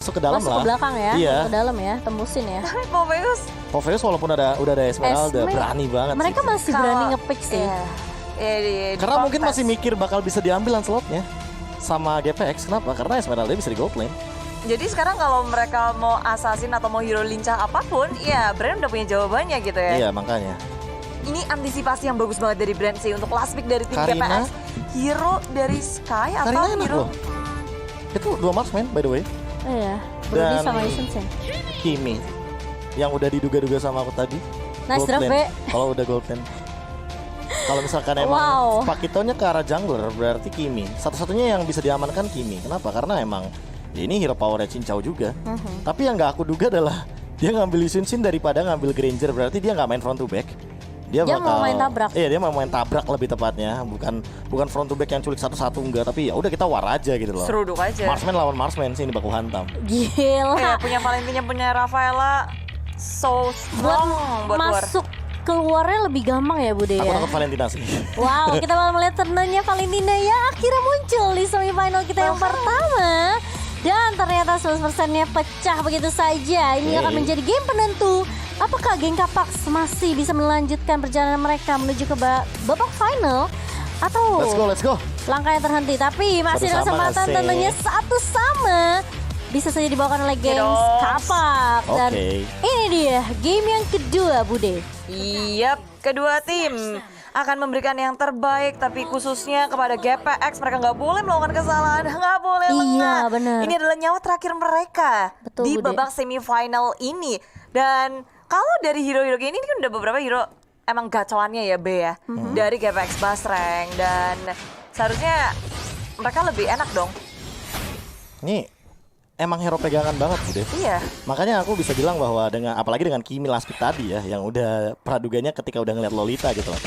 masuk ke dalam Masuk lah. ke belakang ya, Iya. ke dalam ya, tembusin ya. Popeyes walaupun udah ada Esmeralda, berani banget. Mereka masih berani nge-pick sih. Karena mungkin masih mikir bakal bisa diambil slotnya sama GPX. Kenapa? Karena Esmeralda bisa di gold lane. Jadi sekarang kalau mereka mau assassin atau mau hero lincah apapun, ya Brand udah punya jawabannya gitu ya. Iya, makanya. Ini antisipasi yang bagus banget dari Brand sih untuk last pick dari tim Karina. GPX. Hero dari Sky atau Karina enak hero loh. Itu 2 marksman by the way. Iya, Brody Dan- sama Isensen. Kimi yang udah diduga-duga sama aku tadi. Nice Gold draft, lane. Be. Kalau udah gold lane. Kalau misalkan emang Wow. Pakitonya ke arah jungler berarti Kimi. Satu-satunya yang bisa diamankan Kimi. Kenapa? Karena emang ya ini hero powernya Cincau juga. Tapi yang nggak aku duga adalah dia ngambil Yusin daripada ngambil Granger. Berarti dia nggak main front to back. Dia mau main tabrak. Iya, dia mau main tabrak lebih tepatnya. Bukan front to back yang culik satu-satu enggak. Tapi ya udah kita war aja gitu loh. seruduk aja. Marksman lawan Marksman sih ini baku hantam. Gila. Punya Valentina, punya Rafaela, so Buat strong buat war. masuk keluarnya lebih gampang ya Bude Aku ya. takut Valentina sih. Wow, kita bakal melihat turnnya Valentina ya akhirnya muncul di semifinal kita yang pertama. Dan ternyata 100%-nya pecah begitu saja. Ini akan menjadi game penentu. Apakah geng Kapax masih bisa melanjutkan perjalanan mereka menuju ke babak final? Atau Let's go. langkahnya terhenti? Tapi masih ada Satu sama kesempatan sih. tentunya satu sama. Bisa saja dibawakan oleh geng dong. Kapax. Dan Oke. ini dia game yang kedua Bude. Yap, kedua tim akan memberikan yang terbaik, tapi khususnya kepada GPX mereka nggak boleh melakukan kesalahan, nggak boleh Iya, lengah. bener. Ini adalah nyawa terakhir mereka Betul, di Bude. babak semifinal ini. Dan kalau dari hero-hero kayak ini kan udah beberapa hero emang gacoannya ya B ya, dari GPX Basreng, dan seharusnya mereka lebih enak dong. Ini emang hero pegangan banget Bude. Iya. Makanya aku bisa bilang bahwa apalagi dengan Kimi last pick tadi ya, yang udah praduganya ketika udah ngeliat Lolita gitu loh.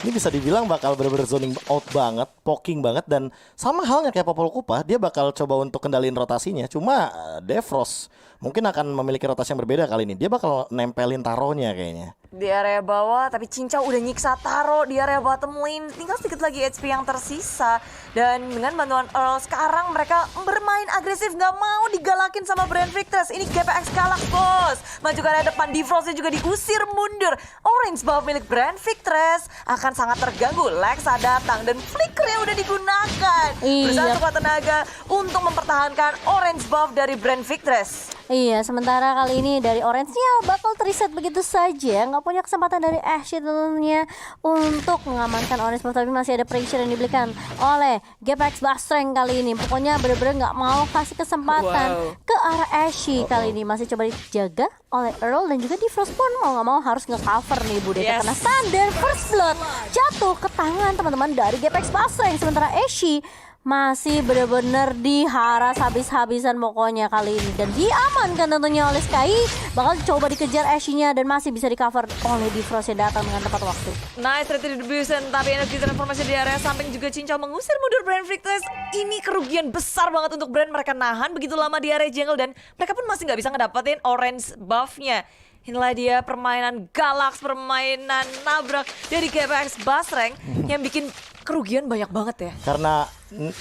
Ini bisa dibilang bakal bener-bener zoning out banget, poking banget, dan sama halnya kayak Popol Kupa, dia bakal coba untuk kendaliin rotasinya. Cuma Defrost mungkin akan memiliki rotasi yang berbeda kali ini. Dia bakal nempelin taronya kayaknya. Di area bawah, tapi Cincau udah nyiksa Taro di area bottom lane. Tinggal sedikit lagi HP yang tersisa. Dan dengan bantuan Earl, sekarang mereka bermain agresif, nggak mau digalakin sama Brand Victress. Ini GPX Galax, bos. Maju ke area depan, Defrostnya juga diusir mundur. Orange buff milik Brand Victress akan sangat terganggu. Lexa datang dan flickernya udah digunakan. Iya. Berusaha sekuat tenaga untuk mempertahankan orange buff dari Brand Victress. Iya, sementara kali ini dari Orange-nya bakal terreset begitu saja. Nggak punya kesempatan dari Ashe tentunya untuk mengamankan Orange buff. Tapi masih ada pressure yang diberikan oleh GPX Basreng kali ini. Pokoknya bener-bener nggak mau kasih kesempatan ke arah Ashe kali ini. Masih coba dijaga oleh Earl dan juga Defrost pun mau nggak mau harus nge-cover nih Bude. Yes. Karena standar first blood jatuh ke tangan teman-teman dari GPX Basreng. Sementara Ashe masih benar-benar diharas habis-habisan pokoknya kali ini. Dan diamankan tentunya oleh Sky. Bakal coba dikejar Ashe-nya dan masih bisa di cover oleh Defrost yang datang dengan tepat waktu. Nice retribution, tapi energi transformasi di area samping juga Cincau mengusir mundur Brand Victress. Ini kerugian besar banget untuk Brand. Mereka nahan begitu lama di area jungle dan mereka pun masih nggak bisa ngedapetin orange buff-nya. Inilah dia permainan Galax, permainan nabrak dari GPX Basreng yang bikin kerugian banyak banget ya. Karena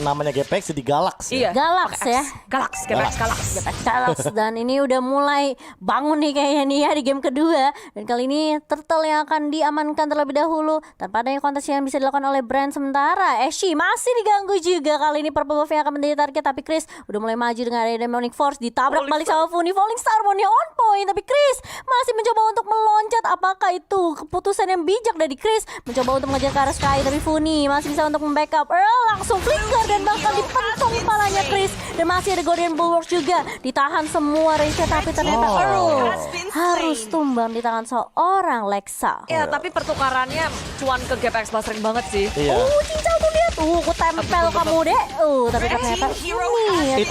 namanya GPX jadi Galax ya. Galax pakai ya. X. Galax, GPX Galax. GPX Galax. Dan ini udah mulai bangun nih kayaknya nih ya di game kedua. Dan kali ini Turtle yang akan diamankan terlebih dahulu tanpa adanya kontes yang bisa dilakukan oleh Brand. Sementara Ashe masih diganggu juga. Kali ini Purple Buff yang akan menjadi target. Tapi Chris udah mulai maju dengan area Demonic Force. Ditabrak balik sama Funi. Falling Star Bone on point. Tapi Chris masih mencoba untuk meloncat. Apakah itu keputusan yang bijak dari Chris? Mencoba untuk mengejar ke arah Sky. Tapi Funi masih bisa untuk membackup. Earl langsung flicker dan bakal dipentung kepalanya Chris. Dan masih ada Guardian Bulwark juga. Ditahan semua range-nya. Tapi ternyata Earl harus tumbang di tangan seorang Lexa. Ya, tapi pertukarannya cuan ke GPX Basreng banget sih. Iya. Cincau tuh dia tuh, aku tempel kamu deh. Tapi ternyata ini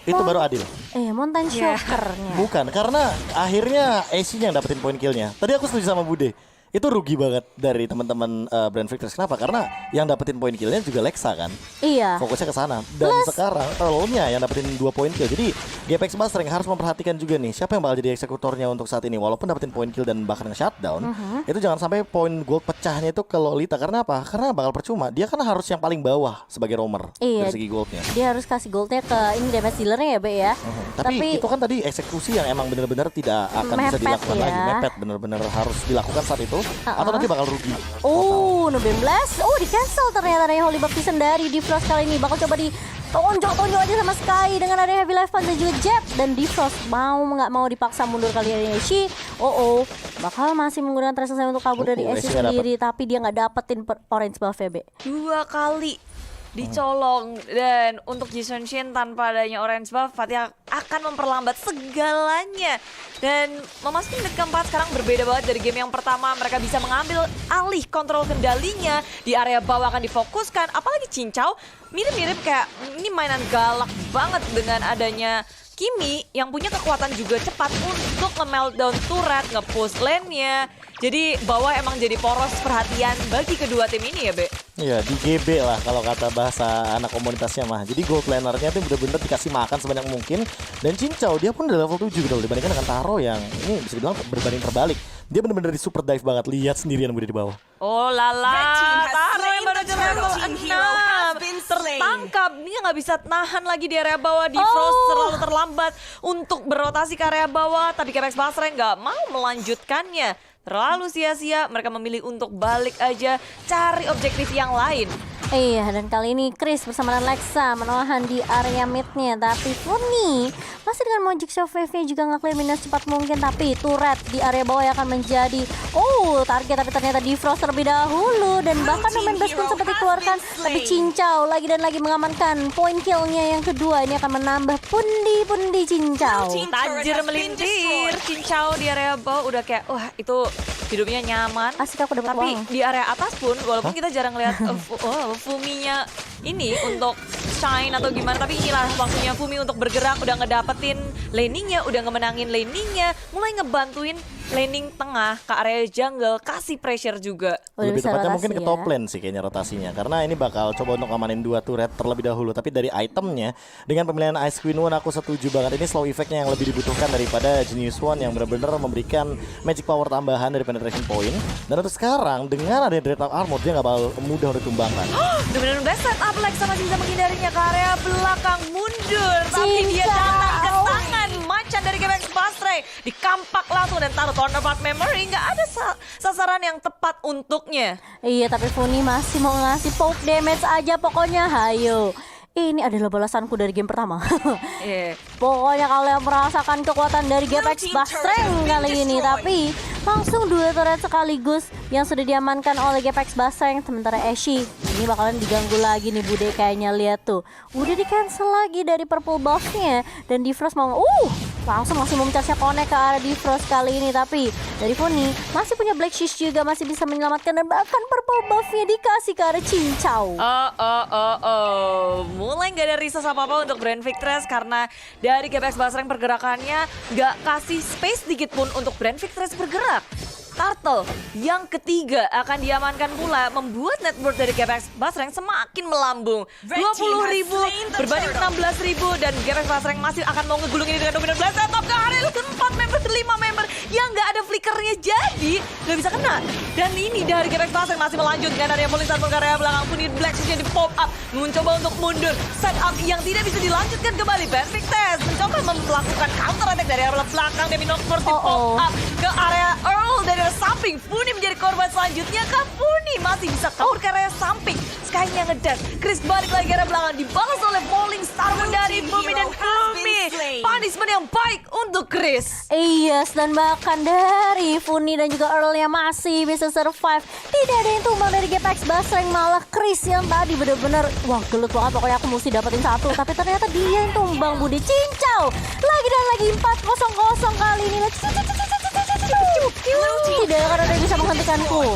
Itu baru adil. Mountain Shocker-nya. Bukan, karena akhirnya Ashe yang dapetin poin killnya. Tadi aku setuju sama Bude. itu rugi banget dari teman-teman Brand Victors. Kenapa? Karena yang dapetin poin killnya juga Lexa kan. Iya. Fokusnya ke sana. Dan sekarang Earl-nya yang dapetin 2 poin kill. Jadi GPX Basreng harus memperhatikan juga nih siapa yang bakal jadi eksekutornya untuk saat ini. Walaupun dapetin poin kill dan bahkan nge-shutdown, itu jangan sampai poin gold pecahnya itu ke Lolita. Karena apa? Karena bakal percuma. Dia kan harus yang paling bawah sebagai roamer Iya. dari segi goldnya. Dia harus kasih goldnya ke ini damage dealernya ya, Be ya. Tapi itu kan tadi eksekusi yang emang benar-benar tidak akan bisa Mepet dilakukan ya. lagi. Mepet benar-benar harus dilakukan saat itu. Atau nanti bakal rugi. Oh, Nubem Blast. Oh, di cancel ternyata dari Holy Baptism dari Defrost kali ini. Bakal coba di tonjok aja sama Sky dengan ada Heavy Life Punch dan juga Jet. Dan Defrost mau nggak mau dipaksa mundur kali ini Eshi. Bakal masih menggunakan Tracer saya untuk kabur dari Eshi Eshi nggak sendiri. Tapi dia nggak dapetin orange buff ya, Be. 2 kali dicolong. Dan untuk Jason Shin tanpa adanya orange buff, Fatih akan memperlambat segalanya. Dan memasuki menit keempat sekarang berbeda banget dari game yang pertama. Mereka bisa mengambil alih kontrol kendalinya. Di area bawah akan difokuskan. Apalagi Cincau mirip-mirip kayak ini mainan galak banget dengan adanya Kimi yang punya kekuatan juga cepat untuk nge-meltdown turret, nge-push lane-nya. Jadi bawah emang jadi poros perhatian bagi kedua tim ini ya, Be? Iya, di GB lah kalau kata bahasa anak komunitasnya mah. Jadi gold lanernya itu benar-benar dikasih makan sebanyak mungkin. Dan Cincau dia pun udah level 7 gitu loh, dibandingkan dengan Taro yang ini bisa dibilang berbanding terbalik. Dia benar-benar di super dive banget, lihat sendirian Budi di bawah. Oh lala, Taro yang baru aja level 6 tertangkap. Dia nggak bisa nahan lagi di area bawah. Di Frost terlalu terlambat untuk berotasi ke area bawah. Tapi GPX Basreng nggak mau melanjutkannya. Terlalu sia-sia, mereka memilih untuk balik aja cari objektif yang lain. Iya, dan kali ini Chris bersama dengan Lexa menahan di area mid-nya. Tapi Funi masih dengan Magic Shockwave-nya juga nge-clear minus cepat mungkin. Tapi turret di area bawah yang akan menjadi target. Tapi ternyata Defrost terlebih dahulu. Dan bahkan Nomen Blast pun sempat dikeluarkan. Tapi Cincau lagi dan lagi mengamankan poin kill-nya yang kedua. Ini akan menambah pundi-pundi Cincau. Tajir melintir, Cincau di area bawah udah kayak, wah itu hidupnya nyaman. Asik, aku dapat Tapi uang. di area atas pun, walaupun kita jarang lihat Fuminya ini untuk shine atau gimana, tapi inilah waktunya Fumi untuk bergerak, udah ngedapetin laningnya, udah ngemenangin laningnya, mulai ngebantuin laning tengah ke area jungle, kasih pressure juga. Udah Lebih bisa tepatnya rotasi mungkin ke ya. top lane sih kayaknya rotasinya. Karena ini bakal coba untuk ngamanin 2 turret terlebih dahulu. Tapi dari itemnya, dengan pemilihan Ice Queen One aku setuju banget. Ini slow effectnya yang lebih dibutuhkan daripada Genius One yang benar-benar memberikan magic power tambahan dari penetration point. Dan untuk sekarang, dengan ada Dreadnought Armor, dia nggak bakal mudah untuk ditumbangkan. Benar-benar udah set up, Lexa masih bisa menghindarinya ke area belakang, mundur. Tapi dia Cincau. datang ke tangan macan dari GPX Basreng. Dikampak langsung dan taruh counterpart memory. Nggak ada sasaran yang tepat untuknya. Iya, tapi Funi masih mau ngasih poke damage aja pokoknya. Hayo. Ini adalah balasanku dari game pertama. Iya. Pokoknya kalian merasakan kekuatan dari GPX Basreng kali ini. Tapi langsung 2 turret sekaligus yang sudah diamankan oleh GPX Basreng. Sementara Eshi ini bakalan diganggu lagi nih Bude, kayaknya lihat tuh. Udah di cancel lagi dari purple buff-nya. Dan Defrost mau langsung masih mencasnya connect ke arah Defrost kali ini. Tapi dari Funi masih punya Black Shish juga, masih bisa menyelamatkan. Dan bahkan purple buff-nya dikasih ke arah Cincau. Mulai nggak ada resource apa-apa untuk Brand Victress karena dari GPX Basreng pergerakannya nggak kasih space sedikit pun untuk Brand Victress bergerak. Turtle yang ketiga akan diamankan pula, membuat net worth dari GPX Basreng semakin melambung. 20.000 berbanding 16.000 dan GPX Basreng masih akan mau ngegulung ini dengan dominan blast atau ke area 4 member, 5 member yang nggak ada flickernya, jadi nggak bisa kena. Dan ini dari GPX Basreng masih melanjutkan area polling saat ke area belakang pun di Black Shield di pop up, mencoba untuk mundur. Setup yang tidak bisa dilanjutkan kembali. Brand Victress mencoba melakukan counter attack dari area belakang. Demi Force di pop up ke area Earl dari samping. Funi menjadi korban selanjutnya. Funi masih bisa kabur ke area samping. Sky-nya ngedas. Chris balik lagi ke area belakang. Dibalas oleh Falling Star dari Fumi dan Fumi. Punishment yang baik untuk Chris. Iya, dan bahkan dari Funi dan juga Earl yang masih bisa survive. Tidak ada yang tumbang dari GPX Basreng, malah Chris yang tadi bener-bener wah gelut banget, pokoknya aku mesti dapetin 1. Tapi ternyata dia yang tumbang. Budi Cincau lagi dan lagi 4-0 kali ini. Tidak akan ada yang bisa menghentikanku.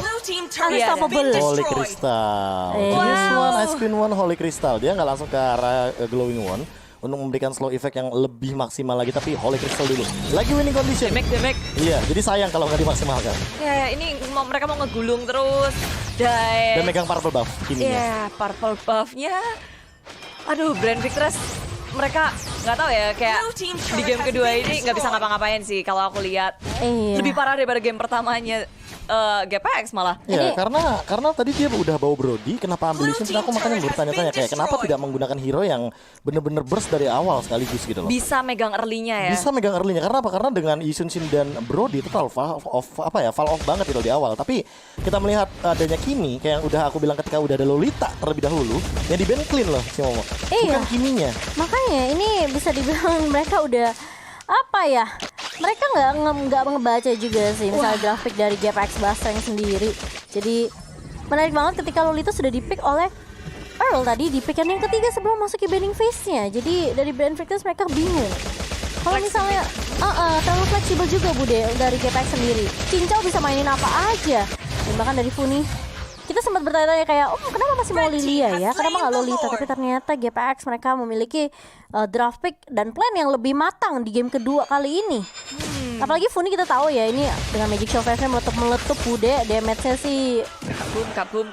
Unstoppable. Holy Crystal. Wow. Genius One, Ice Queen One, Holy Crystal. Dia nggak langsung ke arah Glowing One. untuk memberikan slow effect yang lebih maksimal lagi. Tapi Holy Crystal dulu lagi winning condition. Damage. Iya, jadi sayang kalau nggak dimaksimalkan. Ya, ini mereka mau ngegulung terus. Dan megang purple buff Kimi-nya. Ya, purple buff-nya. Aduh, Brand Victress mereka nggak tahu ya, kayak di game kedua ini nggak bisa ngapa-ngapain sih kalau aku lihat. Iya. Lebih parah daripada game pertamanya GPX malah. Ya, karena tadi dia udah bawa Brody, kenapa ambil Lee Sin? Aku makanya bertanya-tanya kayak kenapa tidak menggunakan hero yang bener-bener burst dari awal sekaligus gitu loh. Bisa megang early-nya ya. Bisa megang early-nya karena apa? Karena dengan Lee Sin dan Brody itu fall off banget itu di awal. Tapi kita melihat adanya Kimi kayak yang udah aku bilang ketika udah ada Lolita terlebih dahulu yang di ban clean loh si Momo. Bukan Kiminya. Makanya ini bisa dibilang mereka udah apa ya? Mereka nggak ngebaca juga sih misalnya grafik dari GPX Bastreng sendiri. Jadi menarik banget ketika Lolita sudah di-pick oleh Earl tadi di pick yang ketiga sebelum masuk ke banning phase-nya. Jadi dari Brand Victress mereka bingung. Kalau misalnya terlalu fleksibel juga Bude dari GPX sendiri. Cincau bisa mainin apa aja. Dan bahkan dari Funi kita sempat bertanya-tanya kayak, kenapa masih mau Lilia ya? Kenapa nggak Lolita? Tapi ternyata GPX mereka memiliki draft pick dan plan yang lebih matang di game kedua kali ini. Apalagi Funi kita tahu ya, ini dengan Magic Show Face-nya meletup Bude, damage-nya sih kabum,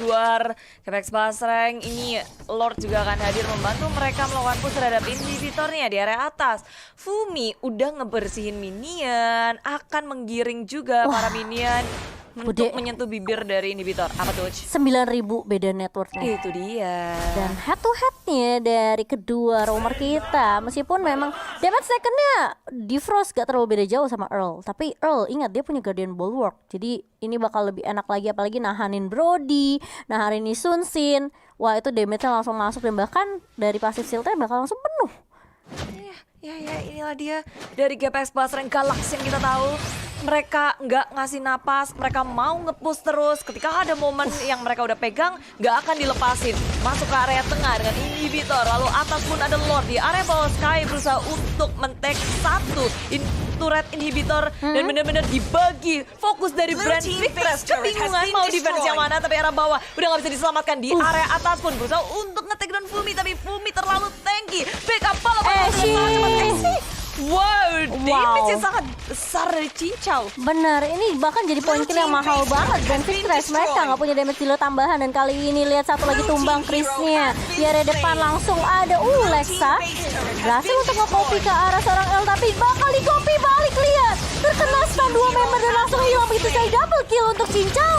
duar. GPX Basreng ini Lord juga akan hadir membantu mereka melakukan push terhadap inhibitornya di area atas. Fumi udah ngebersihin minion, akan menggiring juga para minion untuk menyentuh bibir dari inhibitor. Apa tuh? 9.000 beda networknya. Itu dia. Dan head to headnya dari kedua roamer kita, meskipun memang damage secondnya Defrost gak terlalu beda jauh sama Earl, tapi Earl ingat dia punya Guardian Bulwark, jadi ini bakal lebih enak lagi, apalagi nahanin Brody, nahanin Sun Sin. Wah, itu damage-nya langsung masuk dan bahkan dari passive shield-nya bakal langsung penuh. Ya, inilah dia dari GPX Basreng Galaxy yang kita tahu. Mereka nggak ngasih napas, mereka mau nge-push terus. Ketika ada momen yang mereka udah pegang, nggak akan dilepasin. Masuk ke area tengah dengan inhibitor, lalu atas pun ada Lord. Di area bawah Sky berusaha untuk men-take satu turret inhibitor dan benar-benar dibagi. Fokus dari Brand Victress kebingungan mau defense yang mana, tapi area bawah udah nggak bisa diselamatkan. Di area atas pun berusaha untuk nge-take down Fumi, tapi Fumi terlalu tanky. Backup pala damage yang sangat besar dari Cincau. Bener, ini bahkan jadi poin kill yang mahal banget. Brand Victress mereka nggak punya damage dealer tambahan. Dan kali ini lihat satu lagi tumbang Chris-nya. Di area depan langsung ada Lexa berhasil untuk nge-copy ke arah seorang L, tapi bakal di-copy balik, lihat terkena stun 2 member dan langsung hilang begitu saja. Double kill untuk Cincau.